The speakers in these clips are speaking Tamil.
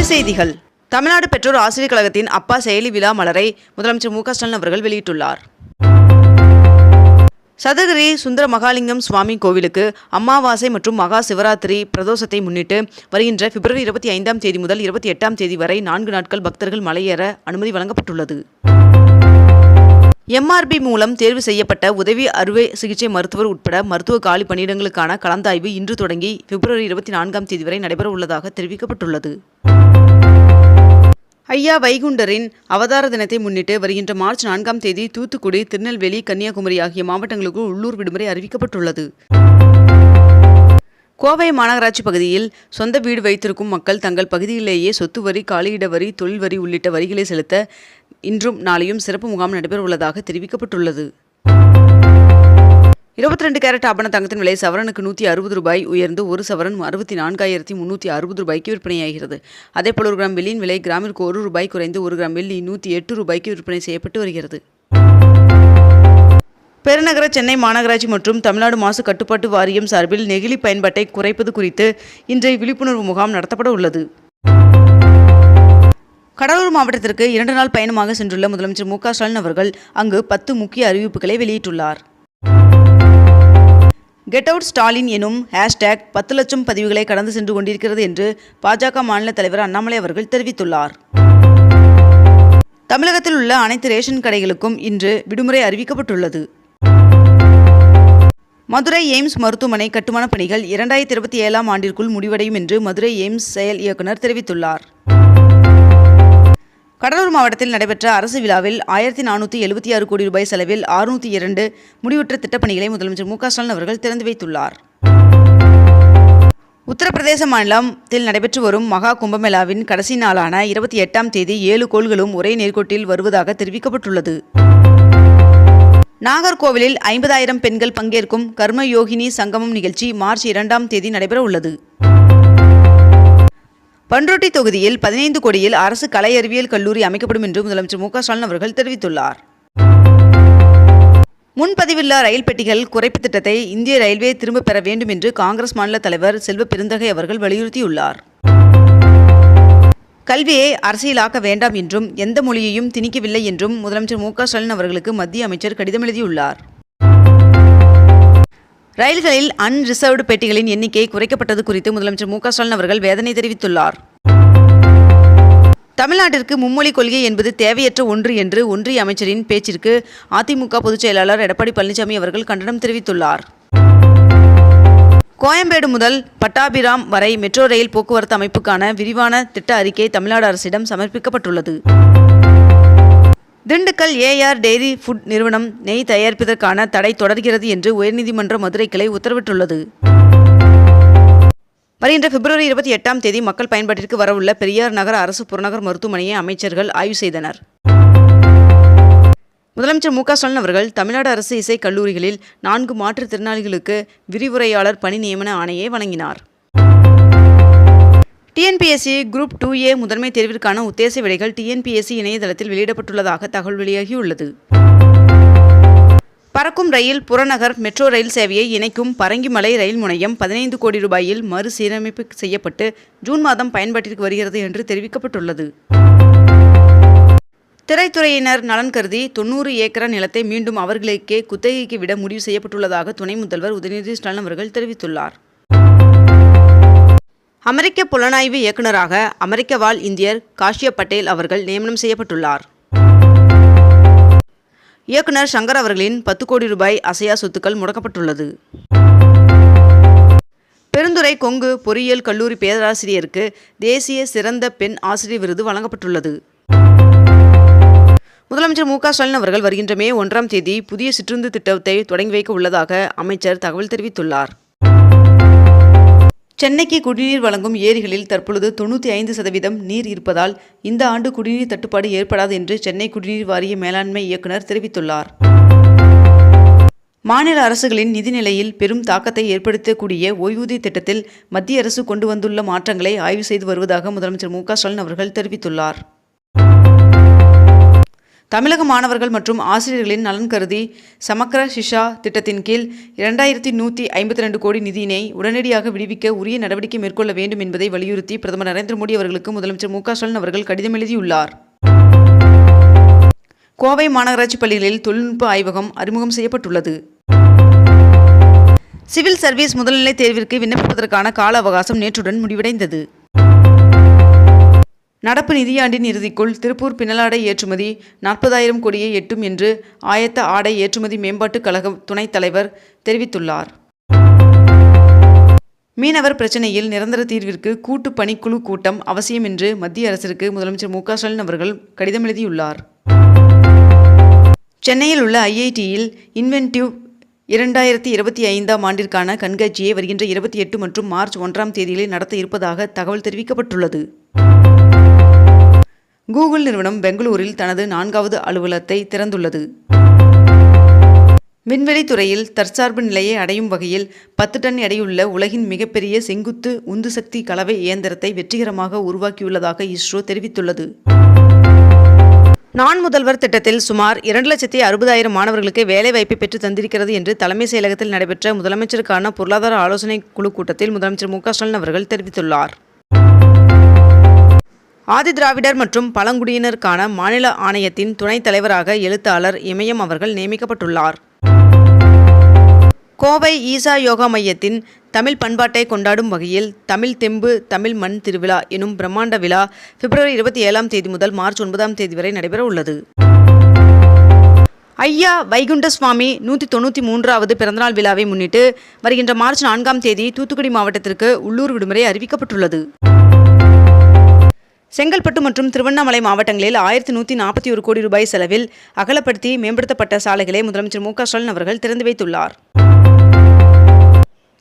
செய்திகள். தமிழ்நாடு பெற்றோர் ஆசிரியர் கழகத்தின் அப்பா செயலி விழா மலரை முதலமைச்சர் மு க ஸ்டாலின் அவர்கள் வெளியிட்டுள்ளார். சதுரகிரி சுந்தர மகாலிங்கம் சுவாமி கோவிலுக்கு அமாவாசை மற்றும் மகா சிவராத்திரி பிரதோஷத்தை முன்னிட்டு வருகின்ற பிப்ரவரி 25ஆம் தேதி முதல் 28ஆம் தேதி வரை 4 நாட்கள் பக்தர்கள் மலையேற அனுமதி வழங்கப்பட்டுள்ளது. MRB மூலம் தேர்வு செய்யப்பட்ட உதவி அறுவை சிகிச்சை மருத்துவர் உட்பட மருத்துவ காலி பணியிடங்களுக்கான கலந்தாய்வு இன்று தொடங்கி பிப்ரவரி 24ஆம் தேதி வரை நடைபெற உள்ளதாக தெரிவிக்கப்பட்டுள்ளது. ஐயா வைகுண்டரின் அவதார தினத்தை முன்னிட்டு வருகின்ற மார்ச் 4ஆம் தேதி தூத்துக்குடி, திருநெல்வேலி, கன்னியாகுமரி ஆகிய மாவட்டங்களுக்கு உள்ளூர் விடுமுறை அறிவிக்கப்பட்டுள்ளது. கோவை மாநகராட்சி பகுதியில் சொந்த வீடு வைத்திருக்கும் மக்கள் தங்கள் பகுதியிலேயே சொத்து வரி, காலியிட வரி, தொழில் வரி உள்ளிட்ட வரிகளை செலுத்த இன்றும் நாளையும் சிறப்பு முகாம் நடைபெற உள்ளதாக தெரிவிக்கப்பட்டுள்ளது. 22 கேரட் ஆபண தங்கத்தின் விலை சவரனுக்கு 160 ரூபாய் உயர்ந்து ஒரு சவரன் 64,360 ரூபாய்க்கு விற்பனையாகிறது. அதேபோல் 1 கிராம் வெள்ளியின் விலை கிராமிற்கு 1 ரூபாய் குறைந்து 1 கிராம் வெள்ளி 108 ரூபாய்க்கு விற்பனை செய்யப்பட்டு வருகிறது. பெருநகர சென்னை மாநகராட்சி மற்றும் தமிழ்நாடு மாசு கட்டுப்பாட்டு வாரியம் சார்பில் நெகிழி பயன்பாட்டை குறைப்பது குறித்து இன்றைய விழிப்புணர்வு முகாம் நடத்தப்பட உள்ளது. கடலூர் மாவட்டத்திற்கு 2 நாள் பயணமாக சென்றுள்ள முதலமைச்சர் மு க ஸ்டாலின் அவர்கள் அங்கு 10 முக்கிய அறிவிப்புகளை வெளியிட்டுள்ளார். கெட் அவுட் ஸ்டாலின் எனும் ஹேஷ்டேக் 10 லட்சம் பதிவுகளை கடந்து சென்று கொண்டிருக்கிறது என்று பாஜக மாநில தலைவர் அண்ணாமலை அவர்கள் தெரிவித்துள்ளார். தமிழகத்தில் உள்ள அனைத்து ரேஷன் கடைகளுக்கும் இன்று விடுமுறை அறிவிக்கப்பட்டுள்ளது. மதுரை எய்ம்ஸ் மருத்துவமனை கட்டுமான பணிகள் 2027ஆம் ஆண்டிற்குள் முடிவடையும் என்று மதுரை எய்ம்ஸ் செயல் இயக்குனர் தெரிவித்துள்ளார். கடலூர் மாவட்டத்தில் நடைபெற்ற அரசு விழாவில் 1476 கோடி ரூபாய் செலவில் 602 முடிவுற்ற திட்டப்பணிகளை முதலமைச்சர் மு க ஸ்டாலின் அவர்கள் திறந்து வைத்துள்ளார். உத்தரப்பிரதேச மாநிலத்தில் நடைபெற்று வரும் மகா கும்பமேளாவின் கடைசி நாளான 28ஆம் தேதி 7 கோள்களும் ஒரே நேர்கோட்டில் வருவதாக தெரிவிக்கப்பட்டுள்ளது. நாகர்கோவிலில் 50,000 பெண்கள் பங்கேற்கும் கர்மயோகினி சங்கமம் நிகழ்ச்சி மார்ச் 2ஆம் தேதி நடைபெற உள்ளது. பண்ருட்டி தொகுதியில் 15 கோடியில் அரசு கலை அறிவியல் கல்லூரி அமைக்கப்படும் என்று முதலமைச்சர் மு க ஸ்டாலின் அவர்கள் தெரிவித்துள்ளார். முன்பதிவில்லா ரயில் பெட்டிகள் குறைப்பு திட்டத்தை இந்திய ரயில்வே திரும்பப் பெற வேண்டும் என்று காங்கிரஸ் மாநில தலைவர் செல்வ பெருந்தகை அவர்கள் வலியுறுத்தியுள்ளார். கல்வியை அரசியலாக்க வேண்டாம் என்றும் எந்த மொழியையும் திணிக்கவில்லை என்றும் முதலமைச்சர் மு க ஸ்டாலின் அவர்களுக்கு மத்திய அமைச்சர் கடிதம் எழுதியுள்ளார். ரயில்களில் அன்ரிசர்வ்டு பெட்டிகளின் எண்ணிக்கை குறைக்கப்பட்டது குறித்து முதலமைச்சர் மு க ஸ்டாலின் அவர்கள் வேதனை தெரிவித்துள்ளார். தமிழ்நாட்டிற்கு மும்மொழி கொள்கை என்பது தேவையற்ற ஒன்று என்று ஒன்றிய அமைச்சரின் பேச்சிற்கு அதிமுக பொதுச் செயலாளர் எடப்பாடி பழனிசாமி அவர்கள் கண்டனம் தெரிவித்துள்ளார். கோயம்பேடு முதல் பட்டாபிராம் வரை மெட்ரோ ரயில் போக்குவரத்து அமைப்புக்கான விரிவான திட்ட அறிக்கை தமிழ்நாடு அரசிடம் சமர்ப்பிக்கப்பட்டுள்ளது. திண்டுக்கல் AR டெய்ரி ஃபுட் நிறுவனம் நெய் தயாரிப்பதற்கான தடை தொடர்கிறது என்று உயர்நீதிமன்ற மதுரை கிளை உத்தரவிட்டுள்ளது. வருகின்ற பிப்ரவரி 28ஆம் தேதி மக்கள் பயன்பாட்டிற்கு வரவுள்ள பெரியார் நகர் அரசு புறநகர் மருத்துவமனையை அமைச்சர்கள் ஆய்வு செய்தனர். முதலமைச்சர் மு க ஸ்டாலின் அவர்கள் தமிழ்நாடு அரசு இசை கல்லூரிகளில் 4 மாற்றுத்திறனாளிகளுக்கு விரிவுரையாளர் பணி நியமன ஆணையை வழங்கினார். TNPSC குரூப் 2A முதன்மை தேர்விற்கான உத்தேச விடைகள் TNPSC இணையதளத்தில் வெளியிடப்பட்டுள்ளதாக தகவல் வெளியாகியுள்ளது. பறக்கும் ரயில் புறநகர் மெட்ரோ ரயில் சேவையை இணைக்கும் பரங்கிமலை ரயில் முனையம் 15 கோடி ரூபாயில் மறுசீரமைப்பு செய்யப்பட்டு ஜூன் மாதம் பயன்பாட்டிற்கு வருகிறது என்று தெரிவிக்கப்பட்டுள்ளது. திரைத்துறையினர் நலன் கருதி 90 ஏக்கர் நிலத்தை மீண்டும் அவர்களுக்கே குத்தகைக்கு விட முடிவு செய்யப்பட்டுள்ளதாக துணை முதல்வர் உதயநிதி ஸ்டாலின் அவர்கள் தெரிவித்துள்ளார். அமெரிக்க புலனாய்வு இயக்குநராக அமெரிக்க வாழ் இந்தியர் காஷ்யப் பட்டேல் அவர்கள் நியமனம் செய்யப்பட்டுள்ளார். இயக்குனர் சங்கர் அவர்களின் 10 கோடி ரூபாய் அசையா சொத்துக்கள் முடக்கப்பட்டுள்ளது. பெருந்துறை கொங்கு பொறியியல் கல்லூரி பேராசிரியருக்கு தேசிய சிறந்த பெண் ஆசிரியர் விருது வழங்கப்பட்டுள்ளது. முதலமைச்சர் மு க ஸ்டாலின் அவர்கள் வருகின்ற மே 1ஆம் தேதி புதிய சிற்றுந்து திட்டத்தை தொடங்கி வைக்க உள்ளதாக அமைச்சர் தகவல் தெரிவித்துள்ளார். சென்னைக்கு குடிநீர் வழங்கும் ஏரிகளில் தற்பொழுது 95% நீர் இருப்பதால் இந்த ஆண்டு குடிநீர் தட்டுப்பாடு ஏற்படாது என்று சென்னை குடிநீர் வாரிய மேலாண்மை இயக்குனர் தெரிவித்துள்ளார். மாநில அரசுகளின் நிதிநிலையில் பெரும் தாக்கத்தை ஏற்படுத்தக்கூடிய ஓய்வூதிய திட்டத்தில் மத்திய அரசு கொண்டு வந்துள்ள மாற்றங்களை ஆய்வு செய்து வருவதாக முதலமைச்சர் மு க ஸ்டாலின் அவர்கள் தெரிவித்துள்ளார். தமிழக மாணவர்கள் மற்றும் ஆசிரியர்களின் நலன் கருதி சமக்கர சிஷா திட்டத்தின் கீழ் 2152 கோடி நிதியினை உடனடியாக விடுவிக்க உரிய நடவடிக்கை மேற்கொள்ள வேண்டும் என்பதை வலியுறுத்தி பிரதமர் நரேந்திர மோடி அவர்களுக்கு முதலமைச்சர் மு.க.ஸ்டாலின் அவர்கள் கடிதம் எழுதியுள்ளார். கோவை மாநகராட்சி பள்ளிகளில் தொழில்நுட்ப ஆய்வகம் அறிமுகம் செய்யப்பட்டுள்ளது. சிவில் சர்வீஸ் முதல்நிலை தேர்விற்கு விண்ணப்பிப்பதற்கான கால அவகாசம் நேற்றுடன் முடிவடைந்தது. நடப்பு நிதியாண்டின் இறுதிக்குள் திருப்பூர் பின்னலாடை ஏற்றுமதி 40,000 கோடியை எட்டும் என்று ஆயத்த ஆடை ஏற்றுமதி மேம்பாட்டுக் கழக துணைத் தலைவர் தெரிவித்துள்ளார். மீனவர் பிரச்சினையில் நிரந்தர தீர்விற்கு கூட்டு பணிக்குழு கூட்டம் அவசியம் என்று மத்திய அரசிற்கு முதலமைச்சர் மு.க.ஸ்டாலின் அவர்கள் கடிதம் எழுதியுள்ளார். சென்னையில் உள்ள IITயில் இன்வென்டிவ் 2025ஆம் ஆண்டிற்கான கண்காட்சியை வருகின்ற 28 மற்றும் மார்ச் 1ஆம் தேதிகளில் நடத்த இருப்பதாக தகவல் தெரிவிக்கப்பட்டுள்ளது. கூகுள் நிறுவனம் பெங்களூரில் தனது 4வது அலுவலகத்தை திறந்துள்ளது. விண்வெளித்துறையில் தற்சார்பு நிலையை அடையும் வகையில் 10 டன் எடையுள்ள உலகின் மிகப்பெரிய செங்குத்து உந்துசக்தி கலவை இயந்திரத்தை வெற்றிகரமாக உருவாக்கியுள்ளதாக இஸ்ரோ தெரிவித்துள்ளது. நான் முதல்வர் திட்டத்தில் சுமார் 2,60,000 மாணவர்களுக்கு வேலைவாய்ப்பை பெற்று தந்திருக்கிறது என்று தலைமைச் செயலகத்தில் நடைபெற்ற முதலமைச்சருக்கான பொருளாதார ஆலோசனை குழு கூட்டத்தில் முதலமைச்சர் மு.க.ஸ்டாலின் அவர்கள் தெரிவித்துள்ளார். ஆதிதிராவிடர் மற்றும் பழங்குடியினருக்கான மாநில ஆணையத்தின் துணைத் தலைவராக எழுத்தாளர் இமயம் அவர்கள் நியமிக்கப்பட்டுள்ளார். கோவை ஈசா யோகா மையத்தின் தமிழ் பண்பாட்டை கொண்டாடும் வகையில் தமிழ் தெம்பு தமிழ் மண் திருவிழா எனும் பிரம்மாண்ட விழா பிப்ரவரி 27ஆம் தேதி முதல் மார்ச் 9ஆம் தேதி வரை நடைபெற உள்ளது. ஐயா வைகுண்ட சுவாமி 193வது பிறந்தநாள் விழாவை முன்னிட்டு வருகின்ற மார்ச் 4ஆம் தேதி தூத்துக்குடி மாவட்டத்திற்கு உள்ளூர் விடுமுறை அறிவிக்கப்பட்டுள்ளது. செங்கல்பட்டு மற்றும் திருவண்ணாமலை மாவட்டங்களில் 1141 கோடி ரூபாய் செலவில் அகலப்படுத்தி மேம்படுத்தப்பட்ட சாலைகளை முதலமைச்சர் மு.க.ஸ்டாலின் அவர்கள் திறந்து வைத்துள்ளார்.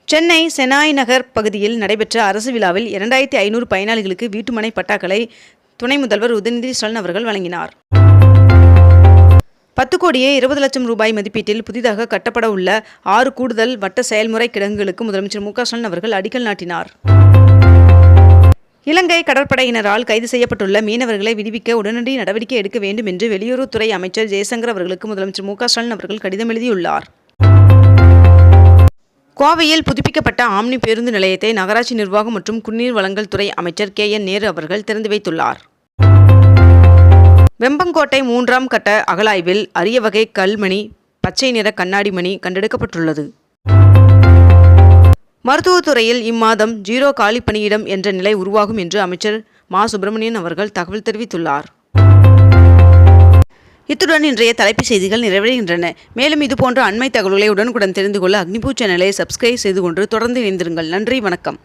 சென்னை செனாய் நகர் பகுதியில் நடைபெற்ற அரசு விழாவில் 2500 பயனாளிகளுக்கு வீட்டுமனை பட்டாக்களை துணை முதல்வர் உதயநிதி ஸ்டாலின் அவர்கள் வழங்கினார். 10 கோடியே 20 லட்சம் ரூபாய் மதிப்பீட்டில் புதிதாக கட்டப்பட உள்ள 6 கூடுதல் வட்ட செயல்முறை கிடங்குகளுக்கு முதலமைச்சர் மு.க.ஸ்டாலின் அவர்கள் அடிக்கல் நாட்டினார். இலங்கை கடற்படையினரால் கைது செய்யப்பட்டுள்ள மீனவர்களை விடுவிக்க உடனடி நடவடிக்கை எடுக்க வேண்டும் என்று வெளியுறவுத்துறை அமைச்சர் ஜெய்சங்கர் அவர்களுக்கு முதலமைச்சர் மு.க.ஸ்டாலின் அவர்கள் கடிதம் எழுதியுள்ளார். கோவையில் புதுப்பிக்கப்பட்ட ஆம்னி பேருந்து நிலையத்தை நகராட்சி நிர்வாகம் மற்றும் குடிநீர் வழங்கல் துறை அமைச்சர் K.N. நேரு அவர்கள் திறந்து வைத்துள்ளார். வெம்பங்கோட்டை 3ஆம் கட்ட அகழாய்வில் அரிய வகை கல்மணி பச்சை நிற கண்ணாடி மணி கண்டெடுக்கப்பட்டுள்ளது. மருத்துவத்துறையில் இம்மாதம் 0 காலி பணியிடம் என்ற நிலை உருவாகும் என்று அமைச்சர் மா. சுப்பிரமணியன் அவர்கள் தகவல் தெரிவித்துள்ளார். இத்துடன் இன்றைய தலைப்புச் செய்திகள் நிறைவடைகின்றன. மேலும் இதுபோன்ற அண்மை தகவல்களை உடனுக்குடன் தெரிந்து கொள்ள அக்னிபூ சேனலை சப்ஸ்கிரைப் செய்து கொண்டு தொடர்ந்து இணைந்திருங்கள். நன்றி, வணக்கம்.